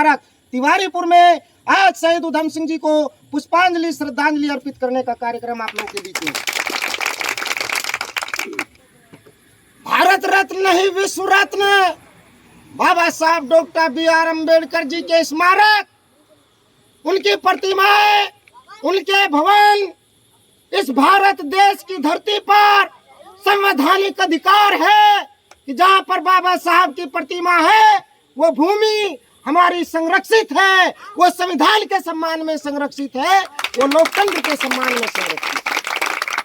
स्मारक तिवारीपुर में आज शहीद उधम सिंह जी को पुष्पांजलि श्रद्धांजलि अर्पित करने का कार्यक्रम आप लोगों के बीच में। भारत रत्न नहीं विश्व रत्न बाबा साहब डॉक्टर बी.आर. अम्बेडकर जी के स्मारक, उनकी प्रतिमाएं, उनके भवन इस भारत देश की धरती पर संवैधानिक अधिकार है कि जहां पर बाबा साहब की प्रतिमा है वो भूमि हमारी संरक्षित है, वो संविधान के सम्मान में संरक्षित है, वो लोकतंत्र के सम्मान में संरक्षित है।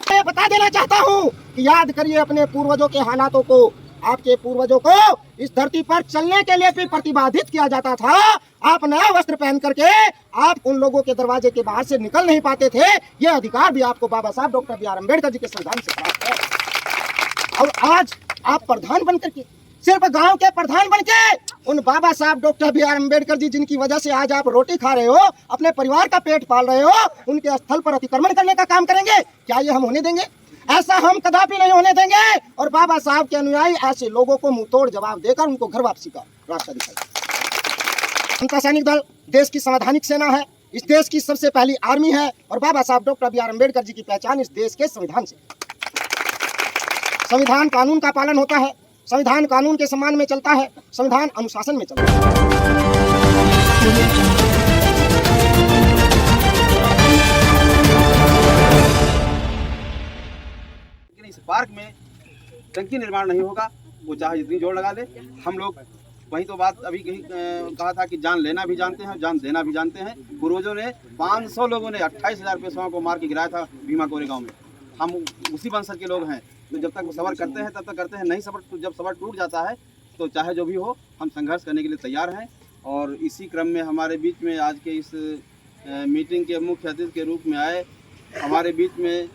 मैं बता देना चाहता हूं कि याद करिए अपने पूर्वजों के हालातों को। आपके पूर्वजों को इस धरती पर चलने के लिए भी प्रतिबाधित किया जाता था। आप नया वस्त्र पहन करके आप उन लोगों के दरवाजे के बाहर से निकल नहीं पाते थे। यह अधिकार भी आपको बाबा साहब डॉक्टर बी.आर. अम्बेडकर जी के संविधान से प्राप्त है। और आज आप प्रधान बनकर के, सिर्फ गांव के प्रधान बनके उन बाबा साहब डॉक्टर बी.आर. अम्बेडकर जी जिनकी वजह से आज आप रोटी खा रहे हो, अपने परिवार का पेट पाल रहे हो, उनके स्थल पर अतिक्रमण करने का काम करेंगे? क्या ये हम होने देंगे? ऐसा हम कदापि नहीं होने देंगे। और बाबा साहब के अनुयायी ऐसे लोगों को मुंह तोड़ जवाब देकर उनको घर वापसी का रास्ता दिखाएंगे। जनता सैनिक दल देश की संवैधानिक सेना है, इस देश की सबसे पहली आर्मी है और बाबा साहब डॉक्टर बी.आर. अम्बेडकर जी की पहचान इस देश के संविधान से। संविधान कानून का पालन होता है, संविधान कानून के सम्मान में चलता है, संविधान अनुशासन में चलता है। इस पार्क में टंकी निर्माण नहीं होगा, वो चाहे जितनी जोर लगा ले। हम लोग वही तो बात अभी कहीं कहा था कि जान लेना भी जानते हैं, जान देना भी जानते हैं। पूर्वजों ने 500 लोगों ने 28,000 पेशवाओं को मार के गिराया था भीमा कोरे गांव में। हम उसी वंशज के लोग हैं, तो जब तक सबर करते हैं तब तक करते हैं, नहीं सबर, जब सबर टूट जाता है तो चाहे जो भी हो हम संघर्ष करने के लिए तैयार हैं। और इसी क्रम में हमारे बीच में आज के इस मीटिंग के मुख्य अतिथि के रूप में आए हमारे बीच में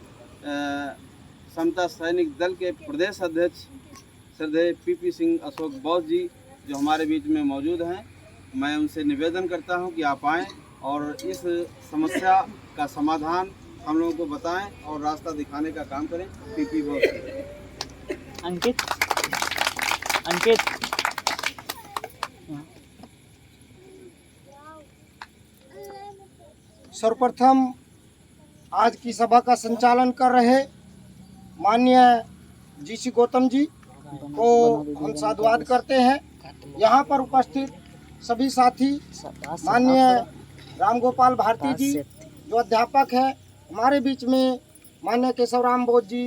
समता सैनिक दल के प्रदेश अध्यक्ष श्रद्धेय पी.पी. सिंह अशोक बोस जी जो हमारे बीच में मौजूद हैं। मैं उनसे निवेदन करता हूं कि आप आएँ और इस समस्या का समाधान हम लोगों को बताएं और रास्ता दिखाने का काम करें। पी.पी. बोस। अंकित सर्वप्रथम आज की सभा का संचालन कर रहे माननीय जी.सी. गौतम जी को हम साधुवाद करते हैं। यहाँ पर उपस्थित सभी साथी, माननीय रामगोपाल भारती जी जो अध्यापक है, हमारे बीच में माननीय केशवराम बोस जी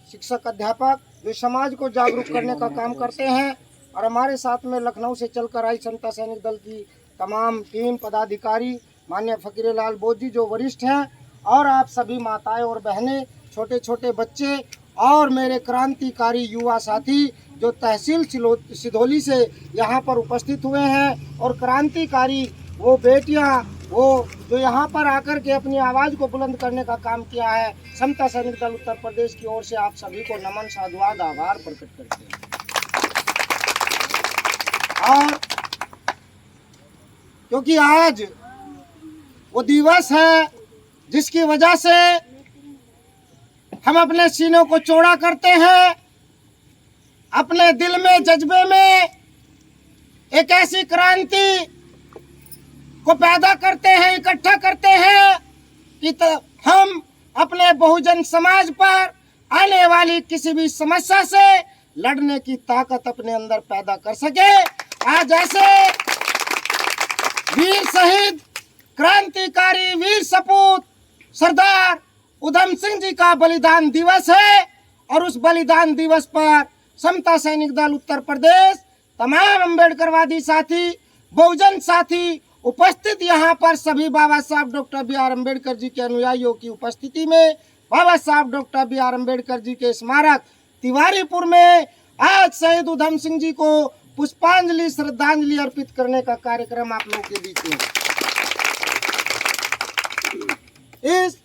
शिक्षक अध्यापक जो समाज को जागरूक करने का काम करते हैं, और हमारे साथ में लखनऊ से चलकर आई समता सैनिक दल की तमाम टीम पदाधिकारी, माननीय फकीरेलाल बोस जी जो वरिष्ठ हैं, और आप सभी माताएं और बहनें, छोटे छोटे बच्चे और मेरे क्रांतिकारी युवा साथी जो तहसील सिधौली से यहाँ पर उपस्थित हुए हैं, और क्रांतिकारी वो बेटियाँ वो जो यहाँ पर आकर के अपनी आवाज़ को बुलंद करने का काम किया है। समता सैनिक दल उत्तर प्रदेश की ओर से आप सभी को नमन, साधुवाद, आभार प्रकट करते हैं। और क्योंकि आज वो दिवस है जिसकी वजह से हम अपने सीनों को चौड़ा करते हैं, अपने दिल में, जज्बे में एक ऐसी क्रांति को पैदा करते हैं, इकट्ठा करते हैं कि हम अपने बहुजन समाज पर आने वाली किसी भी समस्या से लड़ने की ताकत अपने अंदर पैदा कर सके। आज ऐसे वीर शहीद, क्रांतिकारी वीर सपूत सरदार उधम सिंह जी का बलिदान दिवस है, और उस बलिदान दिवस पर समता सैनिक दल उत्तर प्रदेश, तमाम अम्बेडकरवादी साथी, बहुजन साथी उपस्थित यहाँ पर सभी बाबा साहब डॉक्टर बी.आर. अम्बेडकर जी के अनुयायियों की उपस्थिति में बाबा साहब डॉक्टर बी.आर. अम्बेडकर जी के स्मारक तिवारीपुर में आज शहीद उधम सिंह जी को पुष्पांजलि श्रद्धांजलि अर्पित करने का कार्यक्रम आप लोगों के बीच में। इस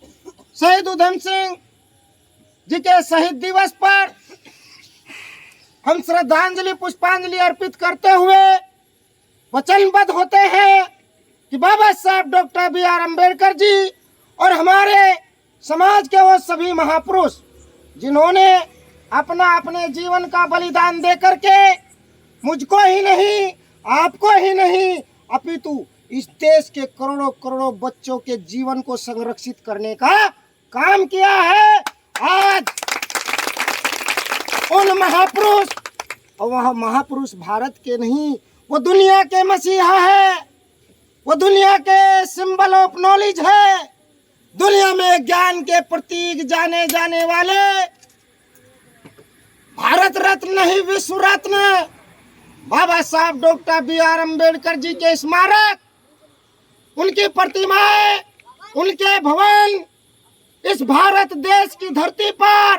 शहीद उधम सिंह जी के शहीद दिवस पर हम श्रद्धांजलि पुष्पांजलि अर्पित करते हुए वचनबद्ध होते हैं कि बाबा साहब डॉक्टर बी.आर. अम्बेडकर जी और हमारे समाज के वो सभी महापुरुष जिन्होंने अपने जीवन का बलिदान दे करके मुझको ही नहीं, आपको ही नहीं, अपितु इस देश के करोड़ों करोड़ों बच्चों के जीवन को संरक्षित करने का काम किया है। आज उन महापुरुष, और वह महापुरुष भारत के नहीं, वो दुनिया के मसीहा है, वो दुनिया के सिंबल ऑफ नॉलेज है, दुनिया में ज्ञान के प्रतीक जाने जाने वाले भारत रत्न नहीं विश्व रत्न बाबा साहब डॉक्टर बी.आर. अम्बेडकर जी के स्मारक, उनकी प्रतिमाएं, उनके भवन इस भारत देश की धरती पर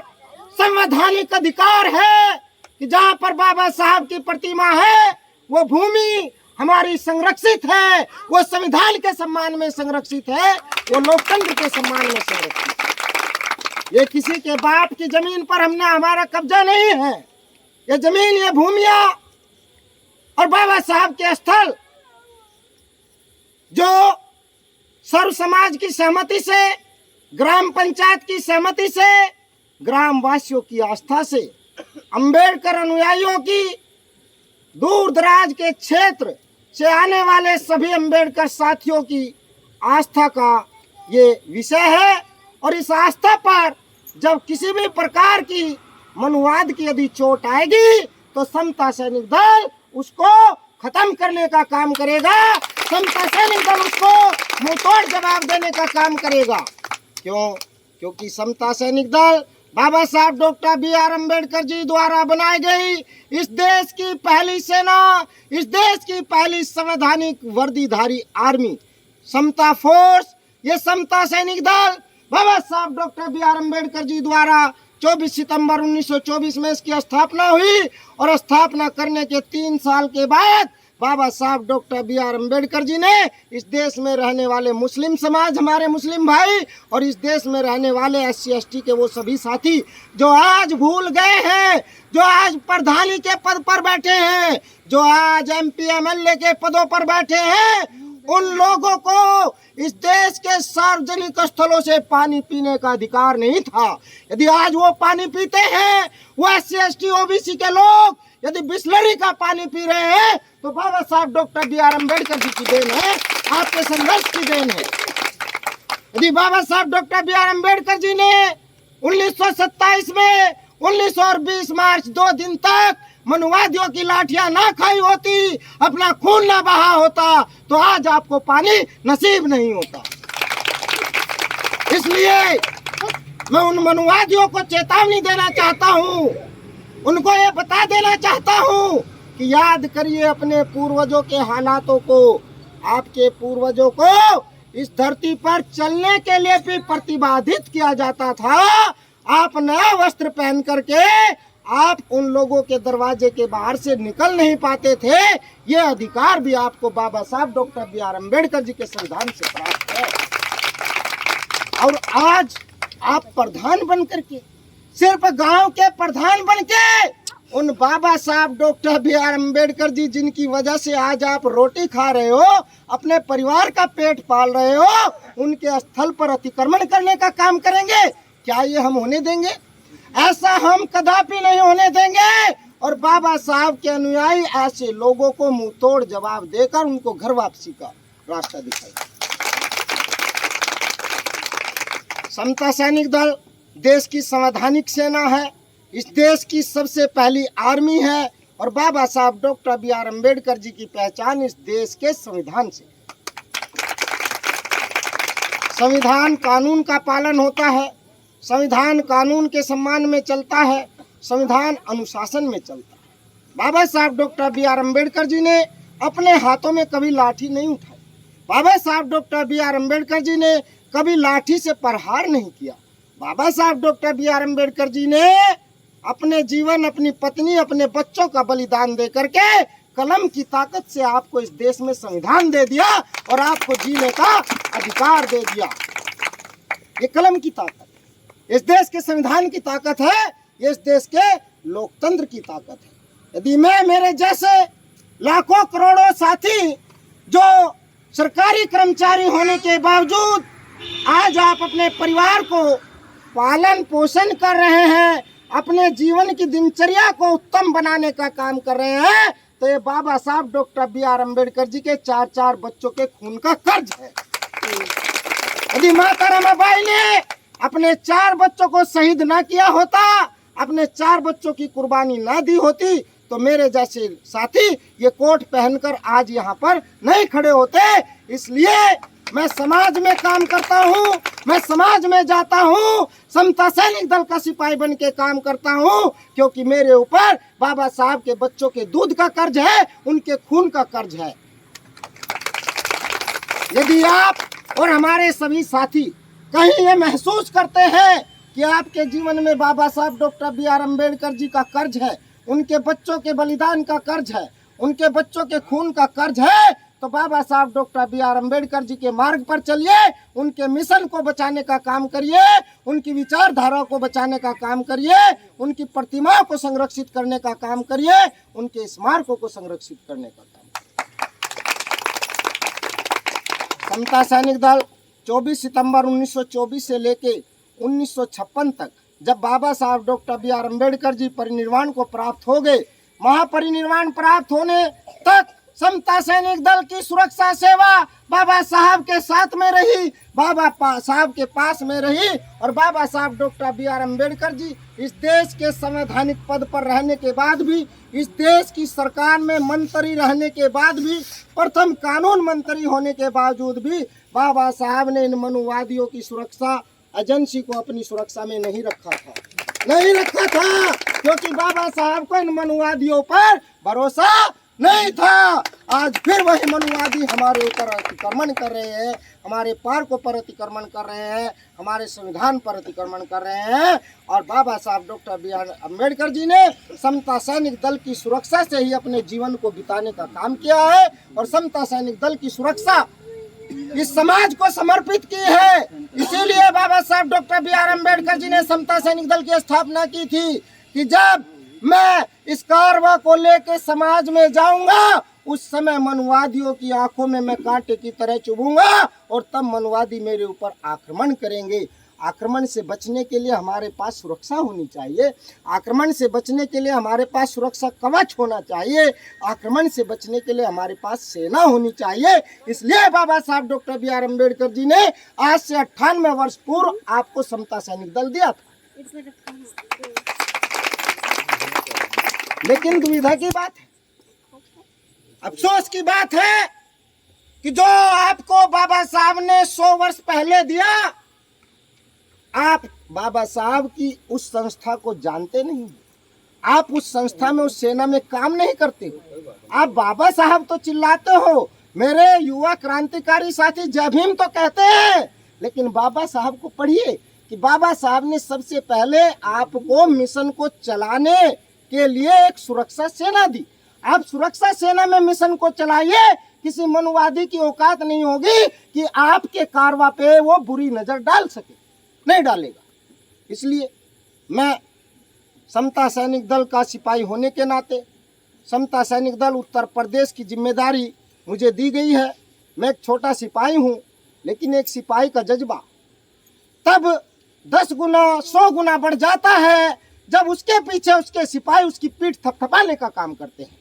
संवैधानिक अधिकार है कि जहां पर बाबा साहब की प्रतिमा है वो भूमि हमारी संरक्षित है, वो संविधान के सम्मान में संरक्षित है, वो लोकतंत्र के सम्मान में संरक्षित है। ये किसी के बाप की जमीन पर हमारा कब्जा नहीं है। ये जमीन, ये भूमिया और बाबा साहब के स्थल जो सर्व समाज की सहमति से, ग्राम पंचायत की सहमति से, ग्राम वासियों की आस्था से, अंबेडकर अनुयायियों की, दूर दराज के क्षेत्र से आने वाले सभी अंबेडकर साथियों की आस्था का ये विषय है। और इस आस्था पर जब किसी भी प्रकार की मनुवाद की यदि चोट आएगी तो समता सैनिक दल उसको खत्म करने का काम करेगा, समता सैनिक दल उसको मुंहतोड़ जवाब देने का काम करेगा। क्यों? क्योंकि समता सैनिक दल बाबा साहब डॉक्टर बी.आर. अम्बेडकर जी द्वारा बनाई गई इस देश की पहली सेना, इस देश की पहली संवैधानिक वर्दीधारी आर्मी समता फोर्स, ये समता सैनिक दल बाबा साहब डॉक्टर बी.आर. अम्बेडकर जी द्वारा 24 सितंबर 1924 में इसकी स्थापना हुई और स्थापना करने के 3 साल के बाद बाबा साहब डॉक्टर बी.आर. अम्बेडकर जी ने इस देश में रहने वाले मुस्लिम समाज, हमारे मुस्लिम भाई और इस देश में रहने वाले SC/ST के वो सभी साथी जो आज भूल गए हैं, जो आज प्रधानी के पद पर बैठे हैं, जो आज MP MLA के पदों पर बैठे हैं, उन लोगों को इस देश के सार्वजनिक स्थलों से पानी पीने का अधिकार नहीं था। यदि आज वो पानी पीते हैं, वो SC/ST OBC के लोग यदि बिस्लरी का पानी पी रहे हैं तो बाबा साहब डॉक्टर बी.आर. अम्बेडकर जी की देन है, आपके संघर्ष की देन है। यदि बाबा साहब डॉक्टर बी.आर. अम्बेडकर जी ने 1927 में 19 और 20 मार्च 2 दिन तक मनुवादियों की लाठियां ना खाई होती, अपना खून ना बहा होता, तो आज आपको पानी नसीब नहीं होता। इसलिए मैं उन मनुवादियों को चेतावनी देना चाहता हूं, उनको ये बता देना चाहता हूं कि याद करिए अपने पूर्वजों के हालातों को। आपके पूर्वजों को इस धरती पर चलने के लिए भी प्रतिबाधित किया जाता था। आप नया वस्त्र पहन करके आप उन लोगों के दरवाजे के बाहर से निकल नहीं पाते थे। ये अधिकार भी आपको बाबा साहब डॉक्टर बी.आर. अम्बेडकर जी के संविधान से प्राप्त है। और आज आप प्रधान बन करके, सिर्फ गांव के प्रधान बन के, उन बाबा साहब डॉक्टर बी.आर. अम्बेडकर जी जिनकी वजह से आज आप रोटी खा रहे हो, अपने परिवार का पेट पाल रहे हो, उनके स्थल पर अतिक्रमण करने का काम करेंगे? क्या ये हम होने देंगे? ऐसा हम कदापि नहीं होने देंगे। और बाबा साहब के अनुयायी ऐसे लोगों को मुंह तोड़ जवाब देकर उनको घर वापसी का रास्ता दिखाएगा। समता सैनिक दल देश की संवैधानिक सेना है, इस देश की सबसे पहली आर्मी है और बाबा साहब डॉक्टर बी.आर. अम्बेडकर जी की पहचान इस देश के संविधान से। संविधान कानून का पालन होता है, संविधान कानून के सम्मान में चलता है, संविधान अनुशासन में चलता है। बाबा साहब डॉक्टर बी.आर. अम्बेडकर जी ने अपने हाथों में कभी लाठी नहीं उठाई। बाबा साहब डॉक्टर बी.आर. अम्बेडकर जी ने कभी लाठी से प्रहार नहीं किया। बाबा साहब डॉक्टर बी.आर. अम्बेडकर जी ने अपने जीवन, अपनी पत्नी, अपने बच्चों का बलिदान दे करके कलम की ताकत से आपको इस देश में संविधान दे दिया और आपको जीने का अधिकार दे दिया। ये कलम की ताकत, इस देश के संविधान की ताकत है, ये इस देश के लोकतंत्र की ताकत है। यदि मैं, मेरे जैसे लाखों करोड़ों साथी जो सरकारी कर्मचारी होने के बावजूद आज आप अपने परिवार को पालन पोषण कर रहे हैं, अपने जीवन की दिनचर्या को उत्तम बनाने का काम कर रहे हैं, तो ये बाबा साहब डॉक्टर B.R. अम्बेडकर जी के 4 बच्चों के खून का कर्ज है। यदि माता रमाबाई ने अपने 4 बच्चों को शहीद ना किया होता, अपने 4 बच्चों की कुर्बानी ना दी होती, तो मेरे जैसे साथी ये कोट पहनकर आज यहाँ पर नहीं खड़े होते। इसलिए मैं समाज में काम करता हूँ, मैं समाज में जाता हूँ, समता सैनिक दल का सिपाही बन के काम करता हूँ, क्योंकि मेरे ऊपर बाबा साहब के बच्चों के दूध का कर्ज है, उनके खून का कर्ज है। यदि आप और हमारे सभी साथी कहीं ये महसूस करते हैं कि आपके जीवन में बाबा साहब डॉक्टर B.R. अम्बेडकर जी का कर्ज है, उनके बच्चों के बलिदान का कर्ज है, उनके बच्चों के खून का कर्ज है, तो बाबा साहब डॉक्टर B.R. अम्बेडकर जी के मार्ग पर चलिए, उनके मिशन को बचाने का काम करिए, उनकी विचारधारा को बचाने का काम करिए, उनकी प्रतिमाओं को संरक्षित करने का काम करिए, उनके स्मारकों को संरक्षित करने का काम करिए। समता सैनिक दल 24 सितंबर 1924 से लेके 1956 तक, जब बाबा साहब डॉक्टर B.R. अम्बेडकर जी परिनिर्वाण को प्राप्त हो गए, महापरिनिर्वाण प्राप्त होने तक समता सैनिक दल की सुरक्षा सेवा बाबा साहब के साथ में रही, बाबा साहब के पास में रही। और बाबा साहब डॉक्टर B.R. अम्बेडकर जी इस देश के संवैधानिक पद पर रहने के बाद भी, इस देश की सरकार में मंत्री रहने के बाद भी, प्रथम कानून मंत्री होने के बावजूद भी बाबा साहब ने इन मनुवादियों की सुरक्षा एजेंसी को अपनी सुरक्षा में नहीं रखा था, क्योंकि बाबा साहब को इन मनुवादियों पर भरोसा नहीं था। आज फिर वही मनुवादी हमारे ऊपर अतिक्रमण कर रहे हैं, हमारे पार्कों पर अतिक्रमण कर रहे हैं, हमारे संविधान पर अतिक्रमण कर रहे हैं। और बाबा साहब डॉक्टर B.R. अम्बेडकर जी ने समता सैनिक दल की सुरक्षा से ही अपने जीवन को बिताने का काम किया है, और समता सैनिक दल की सुरक्षा इस समाज को समर्पित की है। इसीलिए बाबा साहब डॉक्टर B.R. अम्बेडकर जी ने समता सैनिक दल की स्थापना की थी कि जब मैं इस कारवा को लेकर समाज में जाऊंगा, उस समय मनुवादियों की आंखों में मैं कांटे की तरह चुभूंगा, और तब मनुवादी मेरे ऊपर आक्रमण करेंगे। आक्रमण से बचने के लिए हमारे पास सुरक्षा होनी चाहिए, आक्रमण से बचने के लिए हमारे पास सुरक्षा कवच होना चाहिए, आक्रमण से बचने के लिए हमारे पास सेना होनी चाहिए। इसलिए बाबा साहब डॉक्टर B.R. अम्बेडकर जी ने आज से 98 वर्ष पूर्व आपको समता सैनिक दल दिया था। लेकिन दुविधा की बात है, अफसोस की बात है कि जो आपको बाबा साहब ने 100 वर्ष पहले दिया, आप बाबा साहब की उस संस्था को जानते नहीं, आप उस संस्था में, उस सेना में काम नहीं करते हो। आप बाबा साहब तो चिल्लाते हो, मेरे युवा क्रांतिकारी साथी जय भीम तो कहते हैं, लेकिन बाबा साहब को पढ़िए कि बाबा साहब ने सबसे पहले आपको मिशन को चलाने के लिए एक सुरक्षा सेना दी। आप सुरक्षा सेना में मिशन को चलाइए, किसी मनुवादी की औकात नहीं होगी कि आपके कारवा पे वो बुरी नजर डाल सके, नहीं डालेगा। इसलिए मैं समता सैनिक दल का सिपाही होने के नाते, समता सैनिक दल उत्तर प्रदेश की जिम्मेदारी मुझे दी गई है। मैं एक छोटा सिपाही हूँ, लेकिन एक सिपाही का जज्बा तब 10 गुना 100 गुना बढ़ जाता है जब उसके पीछे उसके सिपाही उसकी पीठ थपथपाने का काम करते हैं।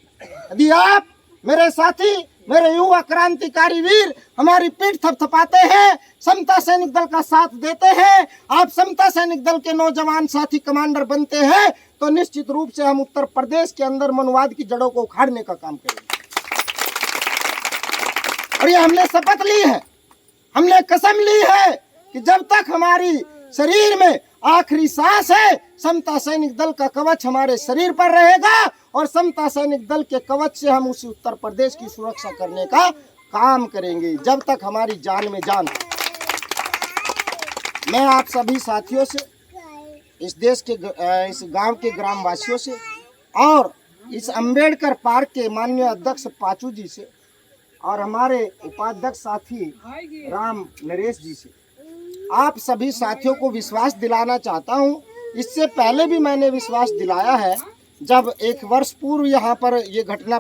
यदि आप मेरे साथी, मेरे युवा क्रांतिकारी वीर हमारी पीठ थपथपाते हैं, समता सैनिक दल का साथ देते हैं, आप समता सैनिक दल के नौजवान साथी कमांडर बनते हैं, तो निश्चित रूप से हम उत्तर प्रदेश के अंदर मनुवाद की जड़ों को उखाड़ने का काम करेंगे। और ये हमने शपथ ली है, हमने कसम ली है कि जब तक हमारी शरीर में आखिरी सांस है, समता सैनिक दल का कवच हमारे शरीर पर रहेगा, और समता सैनिक दल के कवच से हम उसी उत्तर प्रदेश की सुरक्षा करने का काम करेंगे जब तक हमारी जान में जान। मैं आप सभी साथियों से, इस देश के, इस गांव के ग्रामवासियों से, और इस अंबेडकर पार्क के माननीय अध्यक्ष पाचू जी से, और हमारे उपाध्यक्ष साथी राम नरेश जी से, आप सभी साथियों को विश्वास दिलाना चाहता हूं। इससे पहले भी मैंने विश्वास दिलाया है, जब 1 वर्ष पूर्व यहाँ पर ये घटना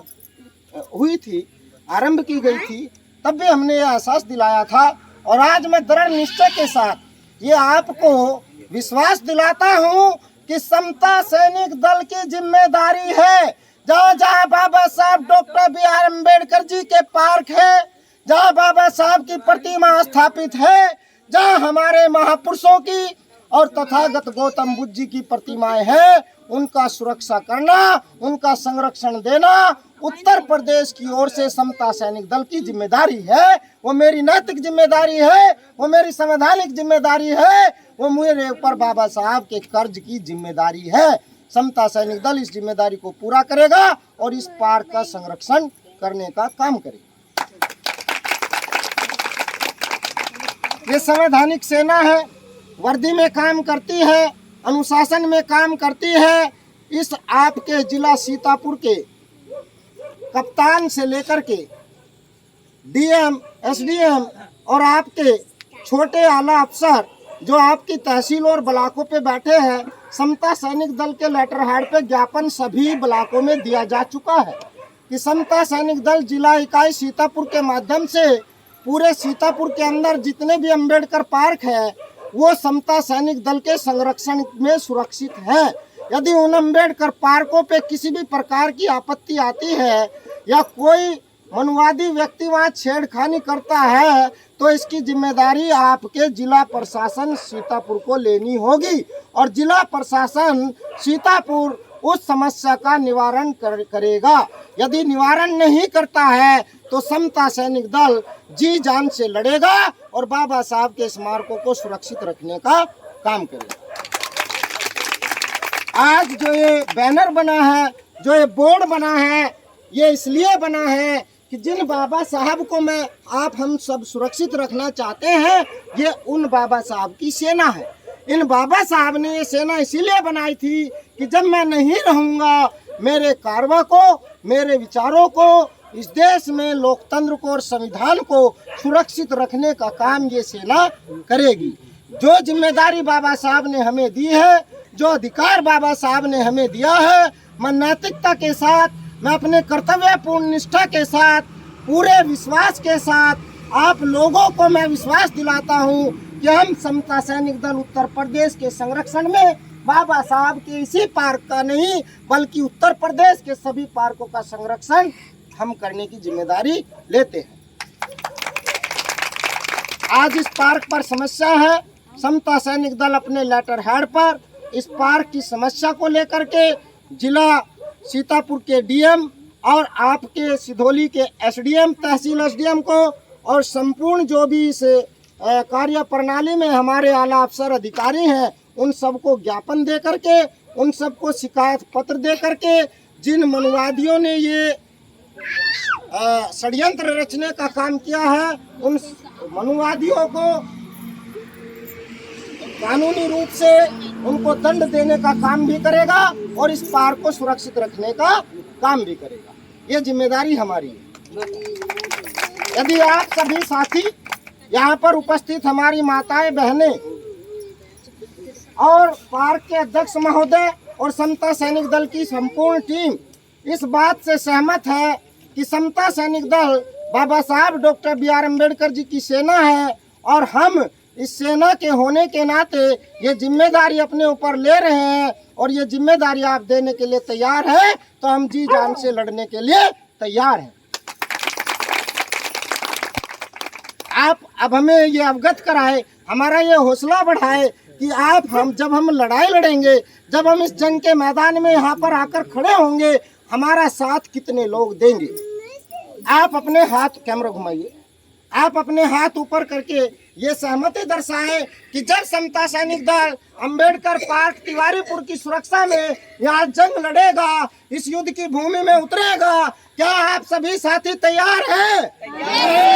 हुई थी, आरंभ की गई थी, तब भी हमने ये एहसास दिलाया था। और आज मैं दृढ़ निश्चय के साथ ये आपको विश्वास दिलाता हूँ कि समता सैनिक दल की जिम्मेदारी है, जहाँ जहाँ बाबा साहब डॉक्टर बी.आर. अम्बेडकर जी के पार्क है, जहाँ बाबा साहब की प्रतिमा स्थापित है, जहाँ हमारे महापुरुषों की और तथागत गौतम बुद्ध जी की प्रतिमाएं हैं, उनका सुरक्षा करना, उनका संरक्षण देना उत्तर प्रदेश की ओर से समता सैनिक दल की जिम्मेदारी है। वो मेरी नैतिक जिम्मेदारी है, वो मेरी संवैधानिक जिम्मेदारी है, वो मेरे ऊपर बाबा साहब के कर्ज की जिम्मेदारी है। समता सैनिक दल इस जिम्मेदारी को पूरा करेगा और इस पार्क का संरक्षण करने का काम करेगा। ये संवैधानिक सेना है, वर्दी में काम करती है, अनुशासन में काम करती है। इस आपके जिला सीतापुर के कप्तान से लेकर के डीएम, एसडीएम और आपके छोटे आला अफसर जो आपकी तहसील और ब्लॉकों पे बैठे हैं, समता सैनिक दल के लेटर हेड पे ज्ञापन सभी ब्लॉकों में दिया जा चुका है कि समता सैनिक दल जिला इकाई सीतापुर के माध्यम से पूरे सीतापुर के अंदर जितने भी अम्बेडकर पार्क है वो समता सैनिक दल के संरक्षण में सुरक्षित है। यदि उन अम्बेडकर पार्कों पे किसी भी प्रकार की आपत्ति आती है या कोई मनुवादी व्यक्ति वहाँ छेड़खानी करता है तो इसकी जिम्मेदारी आपके जिला प्रशासन सीतापुर को लेनी होगी और जिला प्रशासन सीतापुर उस समस्या का निवारण करेगा। यदि निवारण नहीं करता है तो समता सैनिक दल जी जान से लड़ेगा और बाबा साहब के स्मारकों को सुरक्षित रखने का काम करेगा। आज जो ये बैनर बना है, जो ये बोर्ड बना है, ये इसलिए बना है कि जिन बाबा साहब को हम सब सुरक्षित रखना चाहते हैं, ये उन बाबा साहब की सेना है। इन बाबा साहब ने ये सेना इसीलिए बनाई थी कि जब मैं नहीं रहूँगा, मेरे कार्यों को, मेरे विचारों को, इस देश में लोकतंत्र को और संविधान को सुरक्षित रखने का काम ये सेना करेगी। जो जिम्मेदारी बाबा साहब ने हमें दी है, जो अधिकार बाबा साहब ने हमें दिया है, मैं नैतिकता के साथ, मैं अपने कर्तव्यपूर्ण निष्ठा के साथ, पूरे विश्वास के साथ आप लोगों को मैं विश्वास दिलाता हूँ कि हम समता सैनिक दल उत्तर प्रदेश के संरक्षण में बाबा साहब के इसी पार्क का नहीं बल्कि उत्तर प्रदेश के सभी पार्कों का संरक्षण हम करने की जिम्मेदारी लेते हैं। आज इस पार्क पर समस्या है, समता सैनिक दल अपने लेटर हेड पर इस पार्क की समस्या को लेकर के जिला सीतापुर के डीएम और आपके सिधौली के एसडीएम, तहसील एसडीएम को और संपूर्ण जो भी इस कार्य प्रणाली में हमारे आला अफसर अधिकारी हैं उन सबको ज्ञापन दे करके, उन सबको शिकायत पत्र दे करके, जिन मनुवादियों ने ये षड्यंत्र रचने का काम किया है उन मनुवादियों को कानूनी रूप से उनको दंड देने का काम भी करेगा और इस पार्क को सुरक्षित रखने का काम भी करेगा। ये जिम्मेदारी हमारी है। यदि आप सभी साथी यहाँ पर उपस्थित हमारी माताएं, बहनें और पार्क के अध्यक्ष महोदय और समता सैनिक दल की संपूर्ण टीम इस बात से सहमत है कि समता सैनिक दल बाबा साहब डॉक्टर बी.आर. अम्बेडकर जी की सेना है और हम इस सेना के होने के नाते ये जिम्मेदारी अपने ऊपर ले रहे हैं और ये जिम्मेदारी आप देने के लिए तैयार है तो हम जी जान से लड़ने के लिए तैयार हैं। आप अब हमें ये अवगत कराए, हमारा ये हौसला बढ़ाए कि जब हम लड़ाई लड़ेंगे, जब हम इस जंग के मैदान में यहाँ पर आकर खड़े होंगे, हमारा साथ कितने लोग देंगे। आप अपने हाथ, कैमरा घुमाइए, आप अपने हाथ ऊपर करके ये सहमति दर्शाएं कि जब समता सैनिक दल अंबेडकर पार्क तिवारीपुर की सुरक्षा में यहाँ जंग लड़ेगा, इस युद्ध की भूमि में उतरेगा, क्या आप सभी साथी तैयार हैं?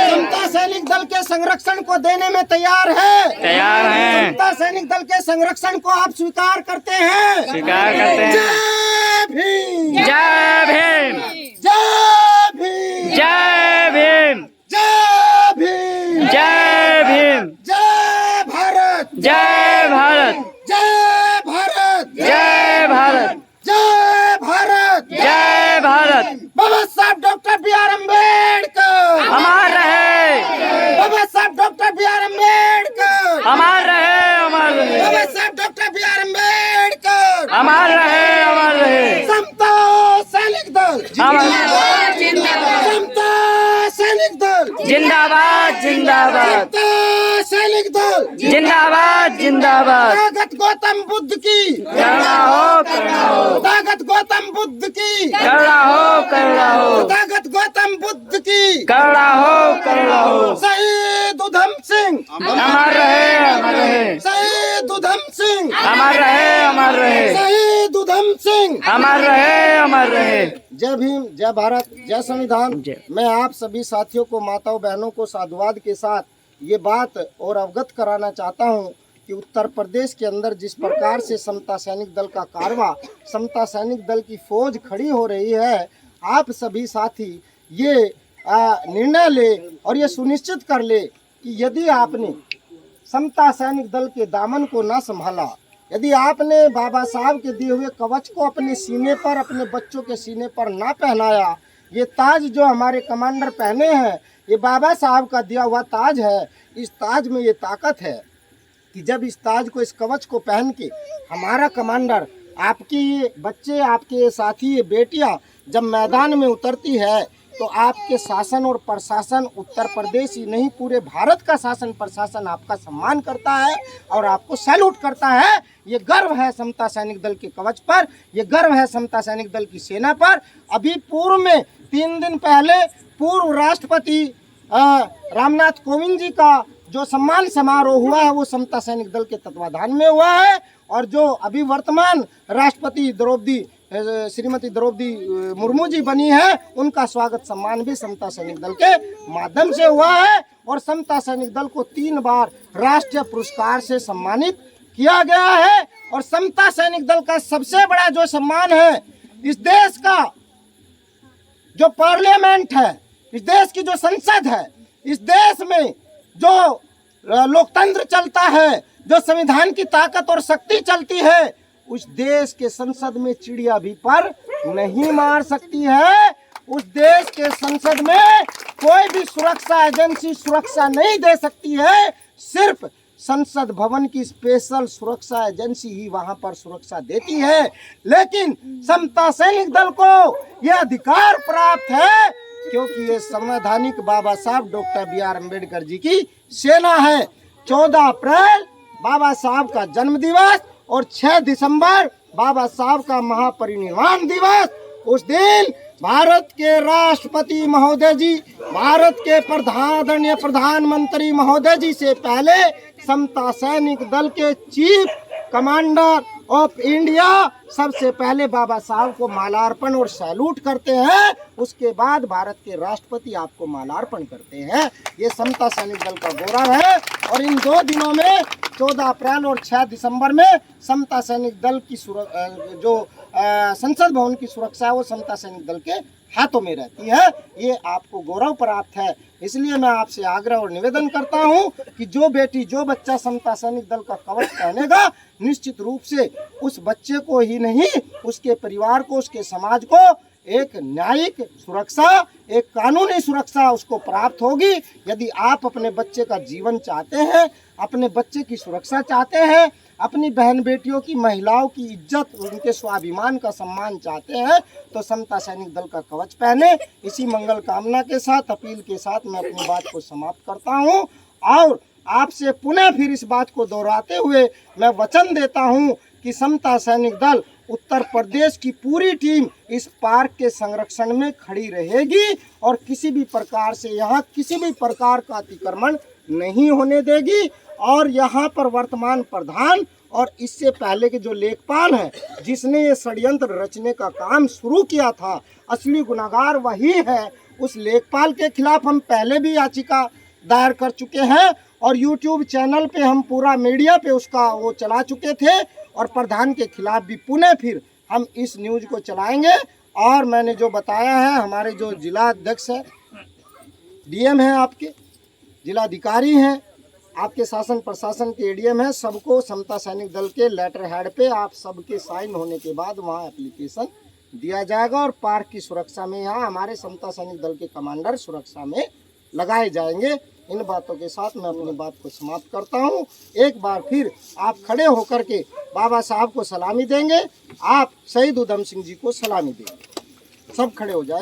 समता सैनिक दल के संरक्षण को देने में तैयार है? तैयार हैं। समता सैनिक दल के संरक्षण को आप स्वीकार करते हैं? स्वीकार करते हैं। जय भीम, जय भीम, जय भीम, जय भीम, जय भीम, जय भीम, जय भारत, जय भारत, जय भारत, जय भारत, जय भारत, जय भारत। बाबा साहब डॉक्टर बी.आर. अम्बेडकर अमर रहे, बाबा साहब डॉक्टर बी.आर. अम्बेडकर अमर रहे, अमर रहे, बाबा साहब डॉक्टर बी.आर. अम्बेडकर अमर रहे, अमर रहे। समता सैनिक दल अमर समता सैनिक दल, जिंदाबाद जिंदाबाद समता सैनिक दल, जिंदाबाद जिंदाबाद। तथागत गौतम बुद्ध की, करुणा हो करुणा हो, तथागत गौतम बुद्ध की, करुणा हो करुणा हो, तथागत गौतम बुद्ध की, करुणा हो करुणा हो। शहीद उधम सिंह, अमर रहे अमर रहे, शहीद उधम सिंह, अमर रहे अमर रहे, शहीद उधम सिंह। अमर रहे अमर रहे। जय भीम, जय भारत, जय संविधान। जय। मैं आप सभी साथियों को, माताओं बहनों को साधुवाद के साथ ये बात और अवगत कराना चाहता हूँ कि उत्तर प्रदेश के अंदर जिस प्रकार से समता सैनिक दल का कारवा, समता सैनिक दल की फौज खड़ी हो रही है, आप सभी साथी ये निर्णय ले और ये सुनिश्चित कर ले कि यदि आपने समता सैनिक दल के दामन को ना संभाला, यदि आपने बाबा साहब के दिए हुए कवच को अपने सीने पर, अपने बच्चों के सीने पर ना पहनाया, ये ताज जो हमारे कमांडर पहने हैं, ये बाबा साहब का दिया हुआ ताज है। इस ताज में ये ताकत है कि जब इस ताज को, इस कवच को पहन के हमारा कमांडर, आपकी ये बच्चे, आपके ये साथी, ये बेटियां जब मैदान में उतरती है तो आपके शासन और प्रशासन, उत्तर प्रदेश ही नहीं पूरे भारत का शासन प्रशासन आपका सम्मान करता है और आपको सैल्यूट करता है। ये गर्व है समता सैनिक दल के कवच पर, ये गर्व है समता सैनिक दल की सेना पर। अभी पूर्व में 3 दिन पहले पूर्व राष्ट्रपति रामनाथ कोविंद जी का जो सम्मान समारोह हुआ है वो समता सैनिक दल के तत्वाधान में हुआ है, और जो अभी वर्तमान राष्ट्रपति श्रीमती द्रौपदी मुर्मू जी बनी है, उनका स्वागत सम्मान भी समता सैनिक दल के माध्यम से हुआ है। और समता सैनिक दल को 3 बार राष्ट्रीय पुरस्कार से सम्मानित किया गया है। और समता सैनिक दल का सबसे बड़ा जो सम्मान है, इस देश का जो पार्लियामेंट है, इस देश की जो संसद है, इस देश में जो लोकतंत्र चलता है, जो संविधान की ताकत और शक्ति चलती है, उस देश के संसद में चिड़िया भी पर नहीं मार सकती है। उस देश के संसद में कोई भी सुरक्षा एजेंसी सुरक्षा नहीं दे सकती है। सिर्फ संसद भवन की स्पेशल सुरक्षा एजेंसी ही वहां पर सुरक्षा देती है। लेकिन समता सैनिक दल को यह अधिकार प्राप्त है क्योंकि ये संवैधानिक बाबा साहब डॉक्टर BR अम्बेडकर जी की सेना है। 14 अप्रैल बाबा साहब का जन्म दिवस और 6 दिसंबर बाबा साहब का महापरिनिर्वाण दिवस। उस दिन भारत के राष्ट्रपति महोदय जी, भारत के आदरणीय प्रधानमंत्री महोदय जी से पहले समता सैनिक दल के चीफ कमांडर ऑफ इंडिया सबसे पहले बाबा साहब को मालार्पण और सैल्यूट करते हैं। उसके बाद भारत के राष्ट्रपति आपको मालार्पण करते हैं। ये समता सैनिक दल का गौरव है। और इन 2 दिनों में 14 अप्रैल और 6 दिसंबर में समता सैनिक दल की संसद भवन की सुरक्षा है वो समता सैनिक दल के हाथों में रहती है। ये आपको गौरव प्राप्त है। इसलिए मैं आपसे आग्रह और निवेदन करता हूं कि जो बेटी, जो बच्चा समता सैनिक दल का कवच पहनेगा, निश्चित रूप से उस बच्चे को ही नहीं, उसके परिवार को, उसके समाज को एक न्यायिक सुरक्षा, एक कानूनी सुरक्षा उसको प्राप्त होगी। यदि आप अपने बच्चे का जीवन चाहते हैं, अपने बच्चे की सुरक्षा चाहते हैं, अपनी बहन बेटियों की, महिलाओं की इज्जत, उनके स्वाभिमान का सम्मान चाहते हैं, तो समता सैनिक दल का कवच पहने। इसी मंगल कामना के साथ, अपील के साथ मैं अपनी बात को समाप्त करता हूं। और आपसे पुनः फिर इस बात को दोहराते हुए मैं वचन देता हूं कि समता सैनिक दल उत्तर प्रदेश की पूरी टीम इस पार्क के संरक्षण में खड़ी रहेगी और किसी भी प्रकार से यहाँ किसी भी प्रकार का अतिक्रमण नहीं होने देगी। और यहाँ पर वर्तमान प्रधान और इससे पहले के जो लेखपाल हैं, जिसने ये षड्यंत्र रचने का काम शुरू किया था, असली गुनाहगार वही है। उस लेखपाल के खिलाफ हम पहले भी याचिका दायर कर चुके हैं और YouTube चैनल पे हम पूरा मीडिया पे उसका वो चला चुके थे, और प्रधान के खिलाफ भी पुनः फिर हम इस न्यूज़ को चलाएंगे। और मैंने जो बताया है, हमारे जो जिला अध्यक्ष है, DM हैं, आपके जिलाधिकारी हैं, आपके शासन प्रशासन के ADM है, सबको समता सैनिक दल के लेटर हेड पे आप सबके साइन होने के बाद वहाँ एप्लीकेशन दिया जाएगा और पार्क की सुरक्षा में यहाँ हमारे समता सैनिक दल के कमांडर सुरक्षा में लगाए जाएंगे। इन बातों के साथ मैं अपनी बात को समाप्त करता हूँ। एक बार फिर आप खड़े होकर के बाबा साहब को सलामी देंगे, आप शहीद उधम सिंह जी को सलामी देंगे। सब खड़े हो जाए।